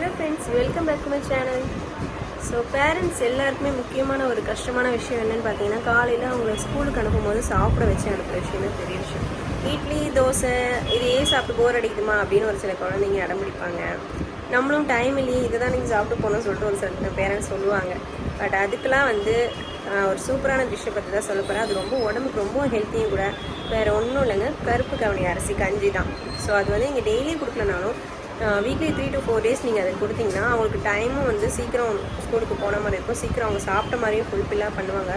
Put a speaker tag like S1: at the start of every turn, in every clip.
S1: Hello friends, welcome back to my channel. So parents எல்லாருக்குமே முக்கியமான ஒரு கஷ்டமான விஷயம் என்னென்னு பார்த்தீங்கன்னா, காலையில் அவங்கள ஸ்கூலுக்கு அனுப்பும்போது சாப்பிட வச்சு அனுப்புகிற விஷயம் தான் பெரிய விஷயம். இட்லி தோசை இதையே சாப்பிட்டு போர் அடிக்குதுமா அப்படின்னு ஒரு சில குழந்தைங்க அடம்பிடிப்பாங்க. நம்மளும் டைம் இல்லையே இதை தான் நீங்கள் சாப்பிட்டு போகணும்னு சொல்லிட்டு ஒரு சில பேரண்ட்ஸ் சொல்லுவாங்க. பட் அதுக்கெலாம் ஒரு சூப்பரான டிஷ்ஷை பற்றி தான் சொல்ல போகிறேன். அது ரொம்ப உடம்புக்கு ரொம்ப ஹெல்த்தியும் கூட. வேறு ஒன்றும் இல்லைங்க, கருப்பு கவுனி அரிசி கஞ்சி தான். ஸோ அது இங்கே டெய்லியும் கொடுக்கலனாலும் வீக்லி 3 to 4 days நீங்கள் அதை கொடுத்தீங்கன்னா அவங்களுக்கு டைமும் சீக்கிரம் ஸ்கூலுக்கு போன மாதிரி இருக்கும். சீக்கிரம் அவங்க சாப்பிட்ட மாதிரியும் ஃபுல்ஃபில்லாக பண்ணுவாங்க.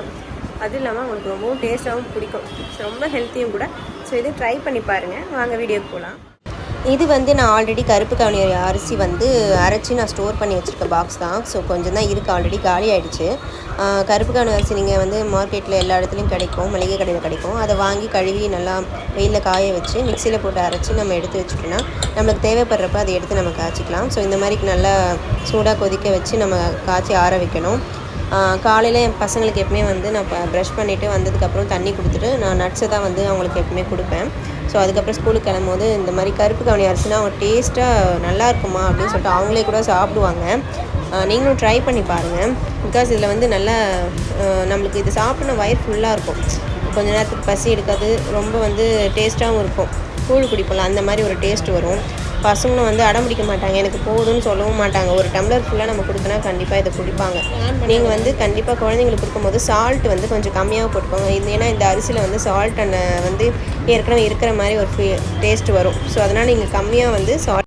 S1: அதுவும் இல்லாமல் அவங்களுக்கு ரொம்பவும் டேஸ்ட்டாகவும் பிடிக்கும். ஸோ ரொம்ப ஹெல்த்தியும் கூட. ஸோ இதை ட்ரை பண்ணி பாருங்கள். வாங்க வீடியோக்கு போகலாம். இது நான் ஆல்ரெடி கருப்பு கவுனி அரிசி அரைச்சி நான் ஸ்டோர் பண்ணி வச்சுருக்க பாக்ஸ் தான். ஸோ கொஞ்சம் தான் இருக்குது, ஆல்ரெடி காலி ஆகிடுச்சு. கருப்பு கவுனி அரிசி நீங்கள் மார்க்கெட்டில் எல்லா இடத்துலையும் கிடைக்கும், மளிகை கடையில் கிடைக்கும். அதை வாங்கி கழுவி நல்லா வெயிலில் காய வச்சு மிக்சியில் போட்டு அரைச்சி நம்ம எடுத்து வச்சுட்டோன்னா நம்மளுக்கு தேவைப்படுறப்ப அதை எடுத்து நம்ம காய்ச்சிக்கலாம். ஸோ இந்த மாதிரி நல்லா சூடாக கொதிக்க வச்சு நம்ம காய்ச்சி ஆற வைக்கணும். காலையில் என் பசங்களுக்கு எப்பவுமே நான் ப்ரஷ் பண்ணிவிட்டு வந்ததுக்கப்புறம் தண்ணி கொடுத்துட்டு நான் நட்ஸை தான் அவங்களுக்கு எப்பவுமே கொடுப்பேன். ஸோ அதுக்கப்புறம் ஸ்கூலுக்கு கிளம்பும்போது இந்த மாதிரி கருப்பு கவுனி அரிசினா அவங்க டேஸ்ட்டாக நல்லா இருக்குமா அப்படின்னு சொல்லிட்டு அவங்களே கூட சாப்பிடுவாங்க. நீங்களும் ட்ரை பண்ணி பாருங்கள். பிகாஸ் இதில் நல்லா நம்மளுக்கு இது சாப்பிட்ணும் வயிறு ஃபுல்லாக இருக்கும். கொஞ்சம் நேரத்துக்கு பசி எடுக்காது, ரொம்ப டேஸ்ட்டாகவும் இருக்கும். கூழ் குடிப்போம் அந்த மாதிரி ஒரு டேஸ்ட் வரும். பசங்களும் அடம்பிடிக்க மாட்டாங்க, எனக்கு போதும்னு சொல்லவும் மாட்டாங்க. ஒரு டம்ளர் ஃபுல்லாக நம்ம கொடுத்தனா கண்டிப்பாக இதை குடிப்பாங்க. நீங்கள் கண்டிப்பாக குழந்தைங்களுக்கு கொடுக்கும்போது சால்ட் கொஞ்சம் கம்மியாக போட்டுக்கோங்க. ஏன்னா இந்த அரிசியில் சால்ட் ஏற்கனவே இருக்கிற மாதிரி ஒரு டேஸ்ட் வரும். ஸோ அதனால் நீங்கள் கம்மியாக சால்ட்